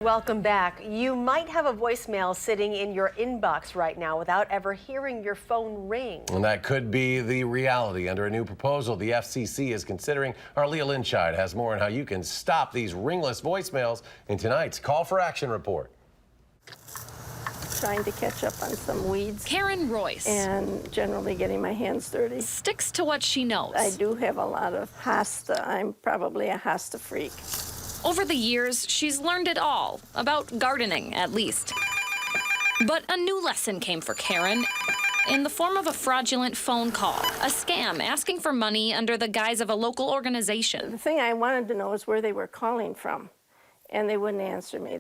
Welcome back. You might have a voicemail sitting in your inbox right now without ever hearing your phone ring. And that could be the reality under a new proposal the FCC is considering. Our Leah Lynchide has more on how you can stop these ringless voicemails in tonight's Call for Action report. Trying to catch up on some weeds. Karen Royce. And generally getting my hands dirty. Sticks to what she knows. I do have a lot of hosta. I'm probably a hosta freak. Over the years, she's learned it all, about gardening at least. But a new lesson came for Karen in the form of a fraudulent phone call, a scam asking for money under the guise of a local organization. The thing I wanted to know is where they were calling from, and they wouldn't answer me.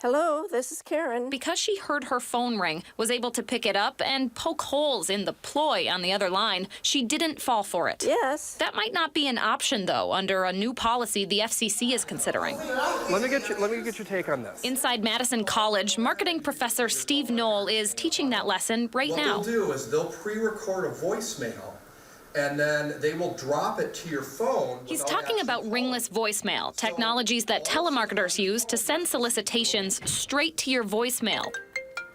Hello, this is Karen. Because she heard her phone ring, was able to pick it up and poke holes in the ploy on the other line, she didn't fall for it. Yes. That might not be an option, though, under a new policy the FCC is considering. Let me get your take on this. Inside Madison College, marketing professor Steve Knoll is teaching that lesson right now. What they'll do is they'll pre-record a voicemail, and then they will drop it to your phone. He's talking about ringless voicemail, technologies that telemarketers use to send solicitations straight to your voicemail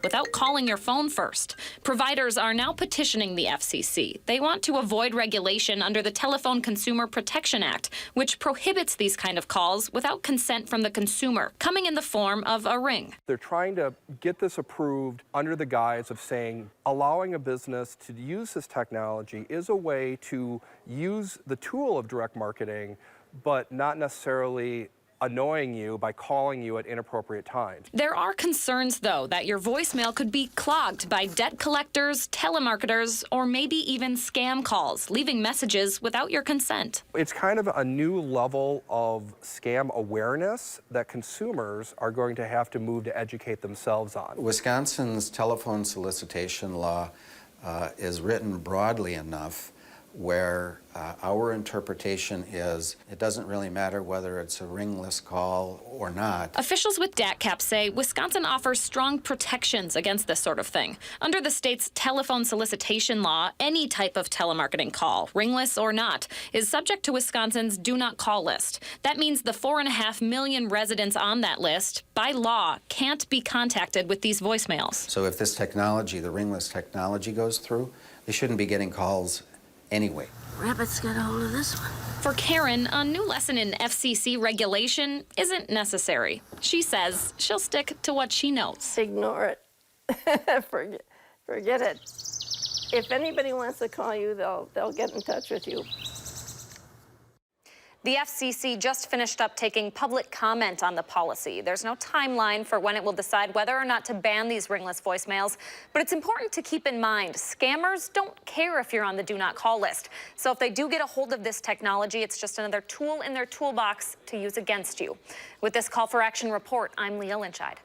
without calling your phone first. Providers are now petitioning the FCC. They want to avoid regulation under the Telephone Consumer Protection Act, which prohibits these kind of calls without consent from the consumer, coming in the form of a ring. They're trying to get this approved under the guise of saying allowing a business to use this technology is a way to use the tool of direct marketing, but not necessarily annoying you by calling you at inappropriate times. There are concerns, though, that your voicemail could be clogged by debt collectors, telemarketers, or maybe even scam calls, leaving messages without your consent. It's kind of a new level of scam awareness that consumers are going to have to move to educate themselves on. Wisconsin's telephone solicitation law is written broadly enough where our interpretation is it doesn't really matter whether it's a ringless call or not. Officials with DATCAP say Wisconsin offers strong protections against this sort of thing. Under the state's telephone solicitation law, any type of telemarketing call, ringless or not, is subject to Wisconsin's Do Not Call list. That means the 4.5 million residents on that list, by law, can't be contacted with these voicemails. So if this technology, the ringless technology, goes through, they shouldn't be getting calls anyway. Rabbit's got a hold of this one. For Karen, a new lesson in FCC regulation isn't necessary. She says she'll stick to what she knows. Ignore it. Forget it. If anybody wants to call you, they'll get in touch with you. The FCC just finished up taking public comment on the policy. There's no timeline for when it will decide whether or not to ban these ringless voicemails, but it's important to keep in mind scammers don't care if you're on the do not call list. So if they do get a hold of this technology, it's just another tool in their toolbox to use against you. With this Call for Action report, I'm Leah Lynchide.